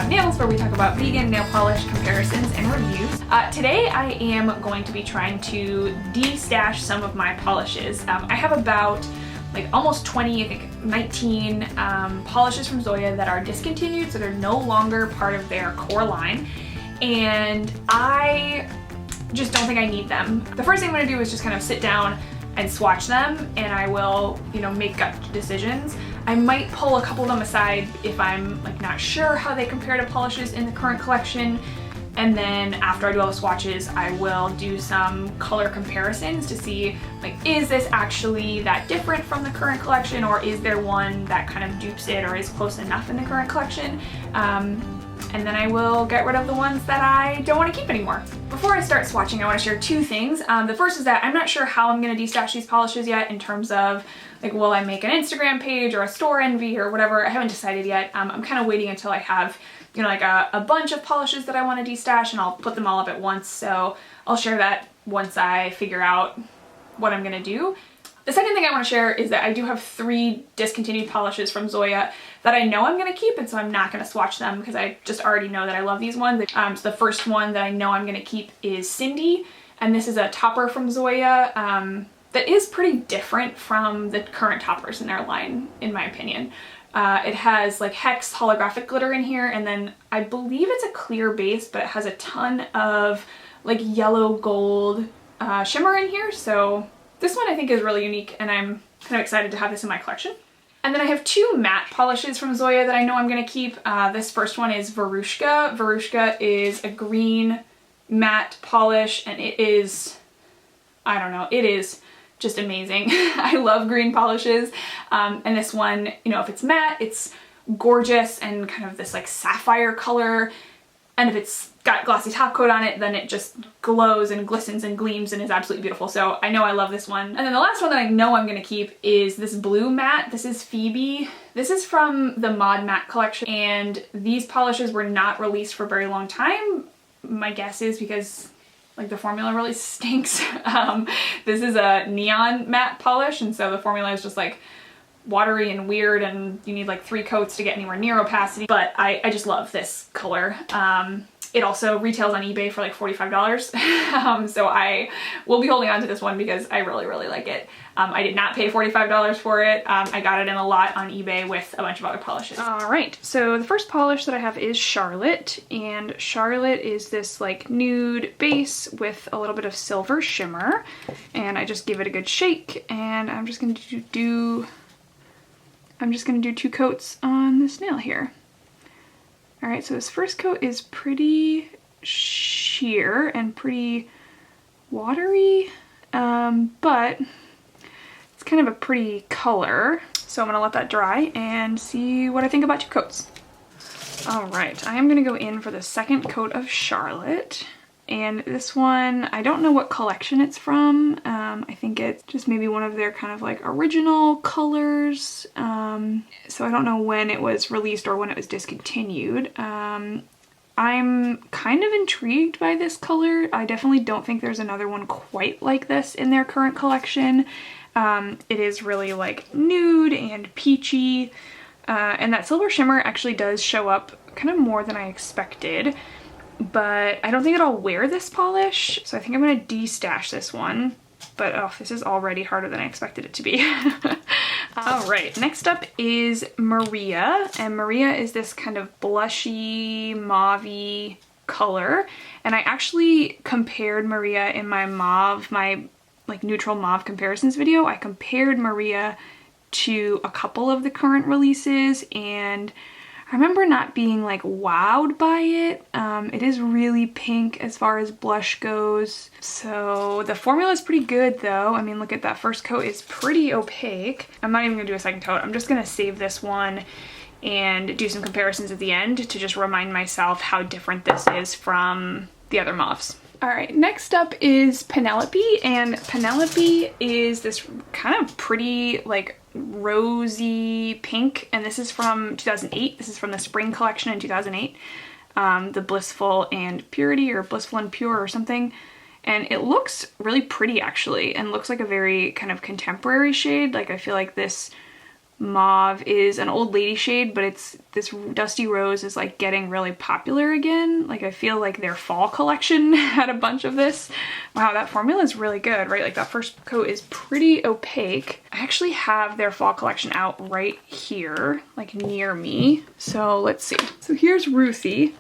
About Nails, where we talk about vegan nail polish comparisons and reviews. Today I am going to be trying to de-stash some of my polishes. I have about like almost 20, I think 19 polishes from Zoya that are discontinued, so they're no longer part of their core line, and I just don't think I need them. The first thing I'm going to do is just kind of sit down and swatch them, and I will, make gut decisions. I might pull a couple of them aside if I'm like not sure how they compare to polishes in the current collection, and then after I do all the swatches, I will do some color comparisons to see, like, is this actually that different from the current collection, or is there one that kind of dupes it or is close enough in the current collection? And then I will get rid of the ones that I don't want to keep anymore. Before I start swatching, I want to share two things. The first is that I'm not sure how I'm going to de-stash these polishes yet, in terms of, like, will I make an Instagram page or a store envy or whatever. I haven't decided yet. I'm kind of waiting until I have, like a bunch of polishes that I want to de-stash, and I'll put them all up at once. So I'll share that once I figure out what I'm going to do. The second thing I want to share is that I do have 3 discontinued polishes from Zoya that I know I'm going to keep, and so I'm not going to swatch them because I just already know that I love these ones. So the first one that I know I'm going to keep is Cindy, and this is a topper from Zoya that is pretty different from the current toppers in their line, in my opinion. It has like hex holographic glitter in here, and then I believe it's a clear base, but it has a ton of like yellow gold shimmer in here, so this one I think is really unique, and I'm kind of excited to have this in my collection. And then I have 2 matte polishes from Zoya that I know I'm going to keep. This first one is Verushka. Verushka is a green matte polish, and it is, I don't know, it is just amazing. I love green polishes. And this one, if it's matte, it's gorgeous and kind of this like sapphire color. And if it's got glossy top coat on it, then it just glows and glistens and gleams and is absolutely beautiful. So I know I love this one. And then the last one that I know I'm going to keep is this blue matte. This is Phoebe. This is from the Mod Matte collection, and these polishes were not released for a very long time. My guess is because like the formula really stinks. This is a neon matte polish, and so the formula is just like watery and weird, and you need like 3 coats to get anywhere near opacity, but I just love this color. It also retails on eBay for like $45. So I will be holding on to this one because I really, really like it. I did not pay $45 for it. I got it in a lot on eBay with a bunch of other polishes. All right, so the first polish that I have is Charlotte, and Charlotte is this like nude base with a little bit of silver shimmer, and I just give it a good shake, and I'm just going to do 2 coats on this nail here. All right, so this first coat is pretty sheer and pretty watery, but it's kind of a pretty color. So I'm gonna let that dry and see what I think about 2 coats. All right, I am gonna go in for the second coat of Charlotte. And this one, I don't know what collection it's from. I think it's just maybe one of their kind of like original colors. So I don't know when it was released or when it was discontinued. I'm kind of intrigued by this color. I definitely don't think there's another one quite like this in their current collection. It is really like nude and peachy. And that silver shimmer actually does show up kind of more than I expected. But I don't think that I'll wear this polish, so I think I'm going to de-stash this one. But oh, this is already harder than I expected it to be. All right, next up is Maria, and Maria is this kind of blushy, mauve-y color. And I actually compared Maria in my like neutral mauve comparisons video. I compared Maria to a couple of the current releases, and I remember not being like wowed by it. It is really pink as far as blush goes. So the formula is pretty good though. I mean, look at that first coat is pretty opaque. I'm not even gonna do a second coat. I'm just gonna save this one and do some comparisons at the end to just remind myself how different this is from the other mauves. All right, next up is Penelope, and Penelope is this kind of pretty like rosy pink, and this is from 2008. This is from the spring collection in 2008, the Blissful and Purity, or Blissful and Pure or something. And it looks really pretty actually, and looks like a very kind of contemporary shade. Like I feel like this mauve is an old lady shade, but it's this Dusty Rose is like getting really popular again. Like I feel like their fall collection had a bunch of this. Wow, that formula is really good, right? Like that first coat is pretty opaque. I actually have their fall collection out right here, like near me. So let's see. So here's Ruthie.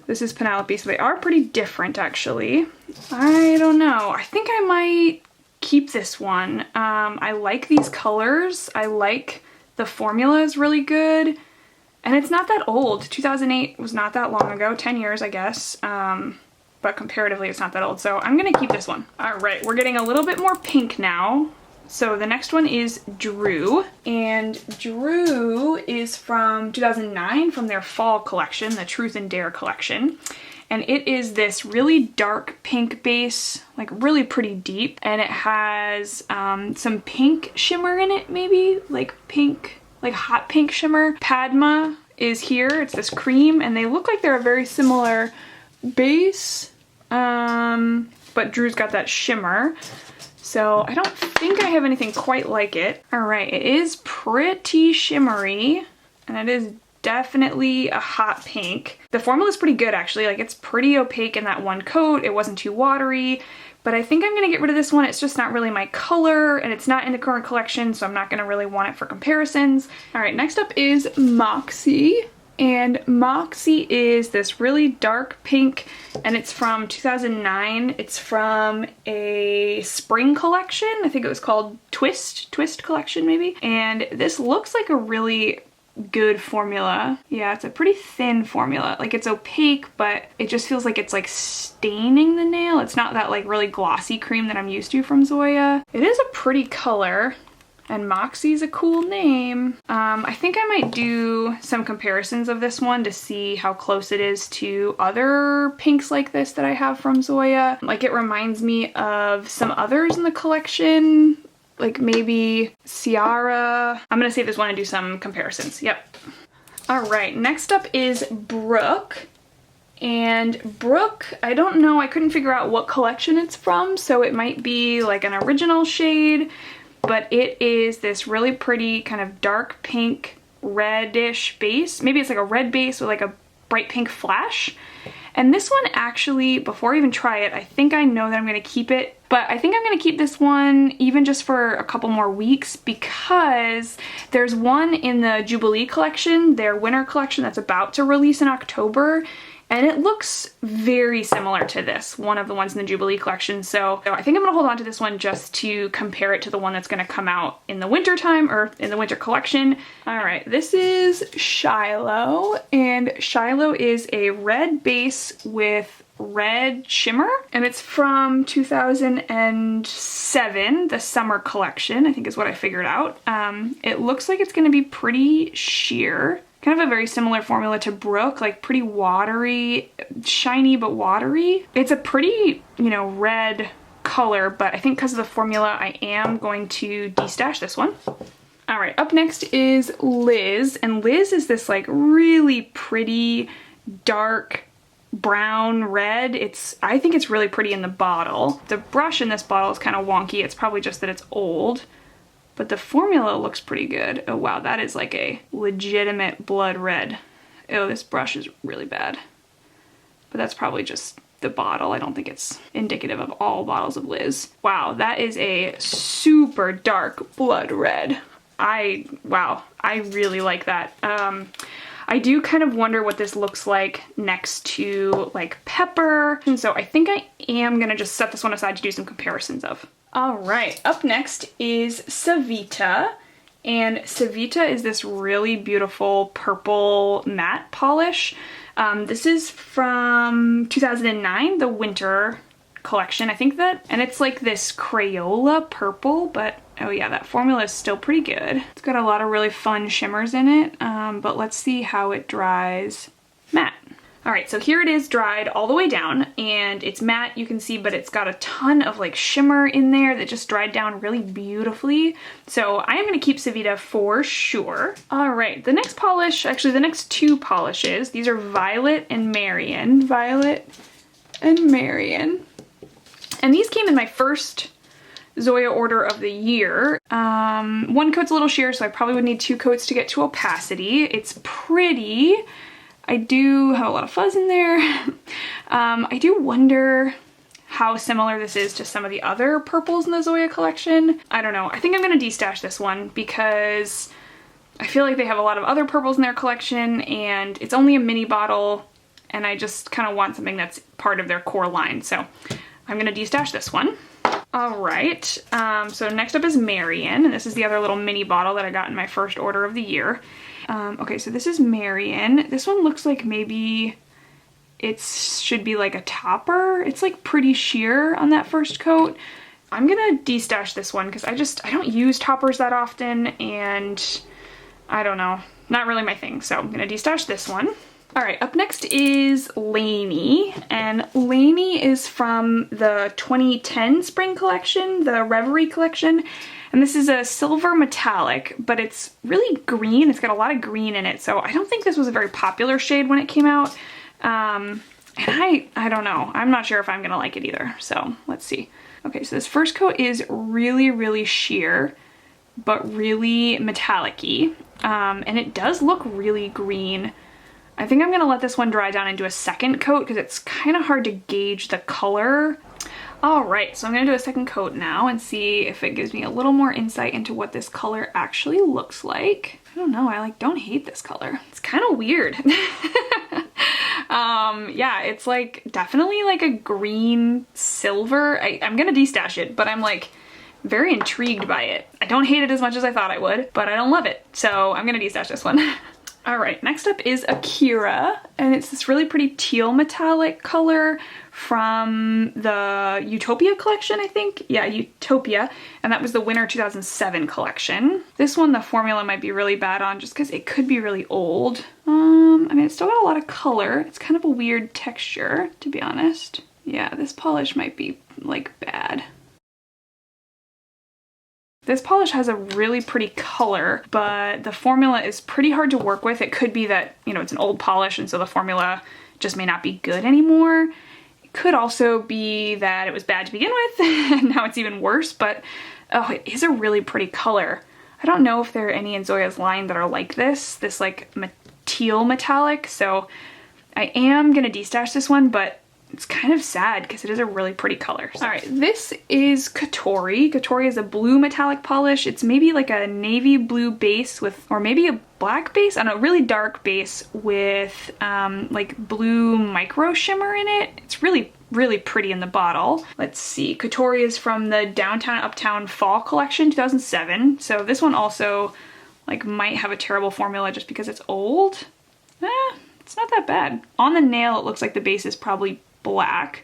This is Penelope, so they are pretty different actually. I don't know. I think I might keep this one. I like these colors. I like the formula is really good. And it's not that old. 2008 was not that long ago, 10 years I guess. But comparatively it's not that old. So I'm gonna keep this one. All right, we're getting a little bit more pink now. So the next one is Drew, and Drew is from 2009 from their fall collection, the Truth and Dare collection. And it is this really dark pink base, like really pretty deep. And it has some pink shimmer in it, maybe like pink, like hot pink shimmer. Padma is here, it's this cream, and they look like they're a very similar base. But Drew's got that shimmer. So I don't think I have anything quite like it. All right, it is pretty shimmery, and it is definitely a hot pink. The formula is pretty good actually, like it's pretty opaque in that one coat. It wasn't too watery, but I think I'm gonna get rid of this one. It's just not really my color, and it's not in the current collection, so I'm not gonna really want it for comparisons. All right, next up is Moxie. And Moxie is this really dark pink, and it's from 2009. It's from a spring collection. I think it was called Twist collection maybe. And this looks like a really good formula. Yeah, it's a pretty thin formula. Like it's opaque, but it just feels like it's like staining the nail. It's not that like really glossy cream that I'm used to from Zoya. It is a pretty color. And Moxie's a cool name. I think I might do some comparisons of this one to see how close it is to other pinks like this that I have from Zoya. Like it reminds me of some others in the collection, like maybe Ciara. I'm gonna save this one and do some comparisons. Yep. All right, next up is Brooke. And Brooke, I don't know, I couldn't figure out what collection it's from, so it might be like an original shade. But it is this really pretty kind of dark pink reddish base. Maybe it's like a red base with like a bright pink flash. And this one actually, before I even try it, I think I know that I'm gonna keep it. But I think I'm gonna keep this one even just for a couple more weeks, because there's one in the Jubilee collection, their winter collection that's about to release in October. And it looks very similar to this, one of the ones in the Jubilee collection. So I think I'm gonna hold on to this one just to compare it to the one that's gonna come out in the winter time, or in the winter collection. All right, this is Shiloh, and Shiloh is a red base with red shimmer, and it's from 2007, the summer collection, I think is what I figured out. It looks like it's gonna be pretty sheer. Kind of a very similar formula to Brooke, like pretty watery, shiny but watery. It's a pretty, you know, red color, but I think because of the formula, I am going to destash this one. All right, up next is Liz, and Liz is this like really pretty dark brown red. I think it's really pretty in the bottle. The brush in this bottle is kind of wonky. It's probably just that it's old. But the formula looks pretty good. Oh wow, that is like a legitimate blood red. Oh, this brush is really bad. But that's probably just the bottle. I don't think it's indicative of all bottles of Liz. Wow, that is a super dark blood red. Wow, I really like that. I do kind of wonder what this looks like next to like pepper. And so I think I am gonna just set this one aside to do some comparisons of. All right, up next is Savita, and Savita is this really beautiful purple matte polish. This is from 2009, the winter collection, I think that, and it's like this Crayola purple, but oh yeah, that formula is still pretty good. It's got a lot of really fun shimmers in it, but let's see how it dries matte. All right, so here it is dried all the way down, and it's matte, you can see, but it's got a ton of like shimmer in there that just dried down really beautifully. So I am gonna keep Savita for sure. All right, the next polish, actually the next two polishes, these are Violet and Marion. Violet and Marion. And these came in my first Zoya order of the year. One coat's a little sheer, so I probably would need 2 coats to get to opacity. It's pretty. I do have a lot of fuzz in there. I do wonder how similar this is to some of the other purples in the Zoya collection. I don't know. I think I'm gonna destash this one because I feel like they have a lot of other purples in their collection and it's only a mini bottle and I just kind of want something that's part of their core line. So I'm gonna destash this one. All right, so next up is Marion, and this is the other little mini bottle that I got in my first order of the year. Okay, so this is Marion. This one looks like maybe it should be like a topper. It's like pretty sheer on that first coat. I'm gonna destash this one because I don't use toppers that often and I don't know, not really my thing. So I'm gonna destash this one. All right, up next is Laney, and Laney is from the 2010 spring collection, the Reverie collection. And this is a silver metallic, but it's really green. It's got a lot of green in it. So I don't think this was a very popular shade when it came out. And I don't know. I'm not sure if I'm gonna like it either. So let's see. Okay, so this first coat is really, really sheer, but really metallic-y. And it does look really green. I think I'm gonna let this one dry down and do a second coat because it's kind of hard to gauge the color. All right, so I'm gonna do a second coat now and see if it gives me a little more insight into what this color actually looks like. I don't know, I don't hate this color. It's kind of weird. Yeah, it's like definitely like a green silver. I'm gonna destash it, but I'm like very intrigued by it. I don't hate it as much as I thought I would, but I don't love it. So I'm gonna destash this one. All right, next up is Akyra, and it's this really pretty teal metallic color from the Utopia collection, I think. Yeah, Utopia, and that was the winter 2007 collection. This one, the formula might be really bad on just because it could be really old. I mean, it's still got a lot of color. It's kind of a weird texture, to be honest. Yeah, this polish might be like bad. This polish has a really pretty color, but the formula is pretty hard to work with. It could be that, you know, it's an old polish and so the formula just may not be good anymore. It could also be that it was bad to begin with and now it's even worse, but oh, it is a really pretty color. I don't know if there are any in Zoya's line that are like this like teal metallic, so I am gonna destash this one, but it's kind of sad because it is a really pretty color. All right, this is Kotori. Kotori is a blue metallic polish. It's maybe like a navy blue base with, or maybe a black base, I don't know, really dark base with like blue micro shimmer in it. It's really, really pretty in the bottle. Let's see, Kotori is from the Downtown Uptown Fall Collection 2007. So this one also like might have a terrible formula just because it's old. It's not that bad. On the nail, it looks like the base is probably black,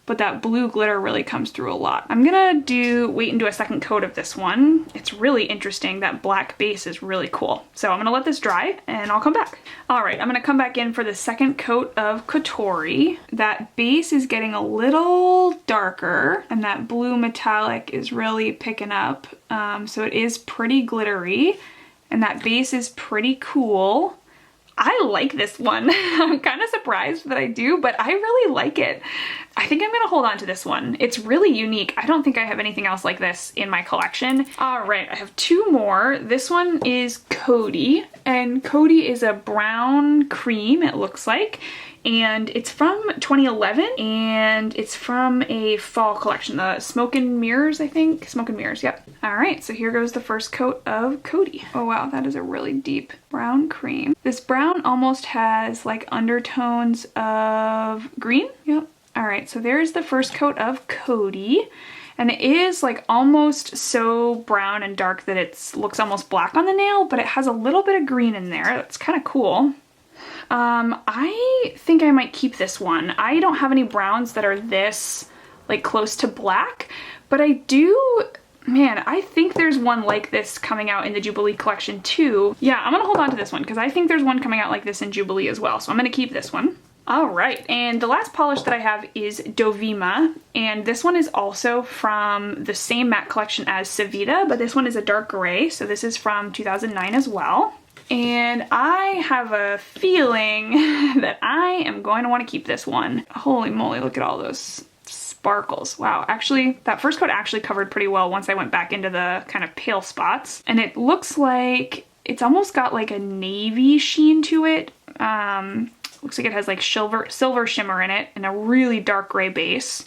but that blue glitter really comes through a lot. I'm gonna wait and do a second coat of this one. It's really interesting. That black base is really cool. So I'm gonna let this dry and I'll come back. All right, I'm gonna come back in for the second coat of Kotori. That base is getting a little darker and that blue metallic is really picking up. So it is pretty glittery and that base is pretty cool. I like this one. I'm kind of surprised that I do, but I really like it. I think I'm gonna hold on to this one. It's really unique. I don't think I have anything else like this in my collection. All right, I have 2 more. This one is Codie, and Codie is a brown cream, it looks like. And it's from 2011 and it's from a fall collection, the Smoke and Mirrors, I think. Smoke and Mirrors, yep. All right, so here goes the first coat of Codie. Oh wow, that is a really deep brown cream. This brown almost has like undertones of green. Yep. All right, so there's the first coat of Codie. And it is like almost so brown and dark that it looks almost black on the nail, but it has a little bit of green in there. That's kind of cool. I think I might keep this one. I don't have any browns that are this like close to black, but I do, man, I think there's one like this coming out in the Jubilee collection too. Yeah, I'm gonna hold on to this one because I think there's one coming out like this in Jubilee as well. So I'm gonna keep this one. All right, and the last polish that I have is Dovima, and this one is also from the same matte collection as Savita, but this one is a dark gray, so this is from 2009 as well. And I have a feeling that I am going to want to keep this one. Holy moly, look at all those sparkles. Wow, actually, that first coat actually covered pretty well once I went back into the kind of pale spots. And it looks like it's almost got like a navy sheen to it. Looks like it has like silver shimmer in it and a really dark gray base.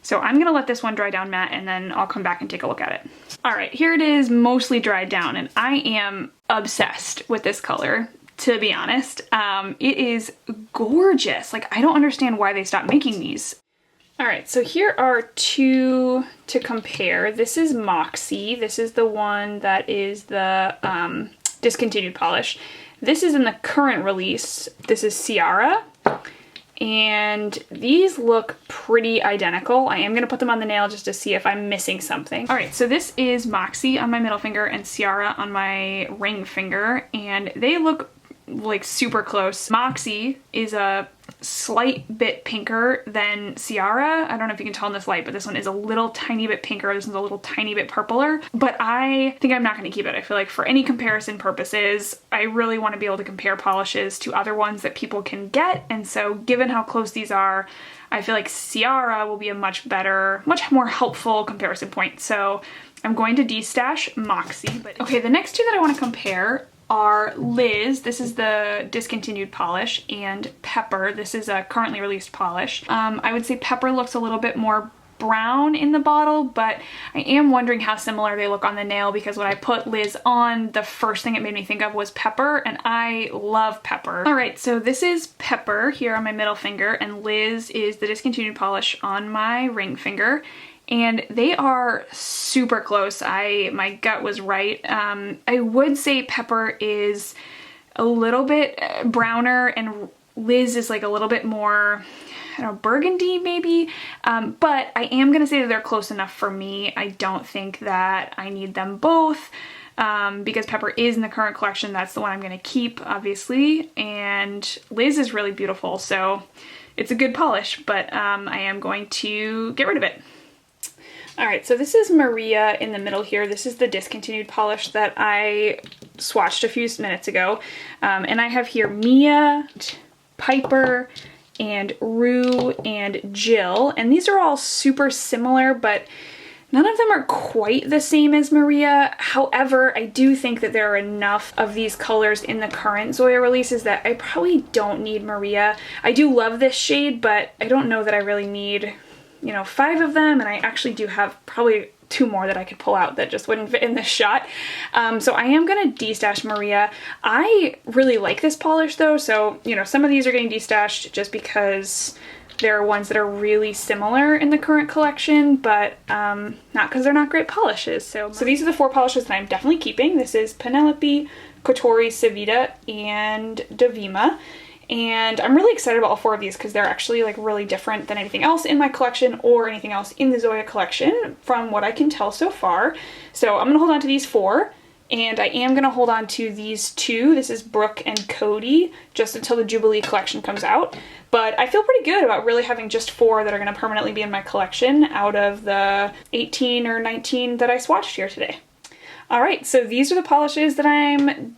So I'm gonna let this one dry down matte and then I'll come back and take a look at it. All right, here it is mostly dried down and I am obsessed with this color, to be honest. It is gorgeous. Like, I don't understand why they stopped making these. All right, so here are two to compare. This is Moxie. This is the one that is the discontinued polish. This is in the current release. This is Ciara. And these look pretty identical. I am gonna put them on the nail just to see if I'm missing something. All right, so this is Moxie on my middle finger and Ciara on my ring finger, and they look like super close. Moxie is a slight bit pinker than Ciara. I don't know if you can tell in this light, but this one is a little tiny bit pinker. This one's a little tiny bit purpler, but I think I'm not going to keep it. I feel like for any comparison purposes, I really want to be able to compare polishes to other ones that people can get. And so given how close these are, I feel like Ciara will be a much better, much more helpful comparison point. So I'm going to destash Moxie. But okay, the next two that I want to compare are Liz, this is the discontinued polish, and Pepper, this is a currently released polish. I would say Pepper looks a little bit more brown in the bottle, but I am wondering how similar they look on the nail, because when I put Liz on, the first thing it made me think of was Pepper, and I love Pepper. All right, so this is Pepper here on my middle finger, and Liz is the discontinued polish on my ring finger. And they are super close. My gut was right. I would say Pepper is a little bit browner and Liz is like a little bit more, I don't know, burgundy maybe. But I am gonna say that they're close enough for me. I don't think that I need them both. Because Pepper is in the current collection. That's the one I'm gonna keep, obviously. And Liz is really beautiful, so it's a good polish, but I am going to get rid of it. All right, so this is Maria in the middle here. This is the discontinued polish that I swatched a few minutes ago. And I have here Mia, Piper, and Rue, and Jill. And these are all super similar, but none of them are quite the same as Maria. However, I do think that there are enough of these colors in the current Zoya releases that I probably don't need Maria. I do love this shade, but I don't know that I really need, you know, 5 of them, and I actually do have probably 2 more that I could pull out that just wouldn't fit in this shot. So I am gonna destash Maria. I really like this polish though, so you know, some of these are getting destashed just because there are ones that are really similar in the current collection, but not because they're not great polishes. So these are the 4 polishes that I'm definitely keeping. This is Penelope, Kotori, Savita, and Dovima. And I'm really excited about all 4 of these because they're actually like really different than anything else in my collection or anything else in the Zoya collection from what I can tell so far. So I'm gonna hold on to these 4, and I am gonna hold on to these 2. This is Brooke and Cody, just until the Jubilee collection comes out. But I feel pretty good about really having just 4 that are gonna permanently be in my collection out of the 18 or 19 that I swatched here today. All right, so these are the polishes that I'm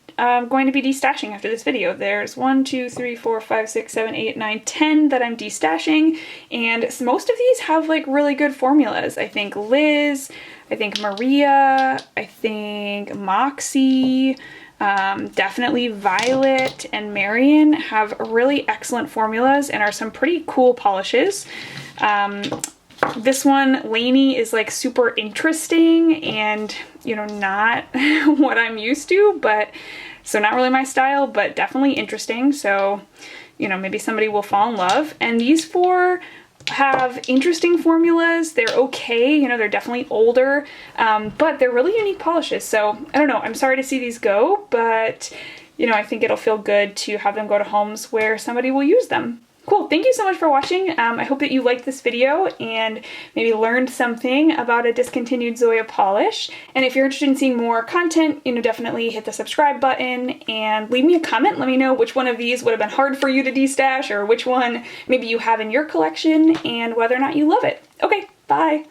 going to be destashing after this video. There's 1, 2, 3, 4, 5, 6, 7, 8, 9, 10 that I'm destashing, and most of these have like really good formulas. I think Liz, I think Maria, I think Moxie, definitely Violet and Marion have really excellent formulas and are some pretty cool polishes. This one, Laney, is like super interesting and, you know, not what I'm used to, but so not really my style, but definitely interesting. So, you know, maybe somebody will fall in love. And these 4 have interesting formulas. They're okay, you know, they're definitely older, but they're really unique polishes. So I don't know, I'm sorry to see these go, but you know, I think it'll feel good to have them go to homes where somebody will use them. Cool, thank you so much for watching. I hope that you liked this video and maybe learned something about a discontinued Zoya polish. And if you're interested in seeing more content, you know, definitely hit the subscribe button and leave me a comment. Let me know which one of these would have been hard for you to destash or which one maybe you have in your collection and whether or not you love it. Okay, bye.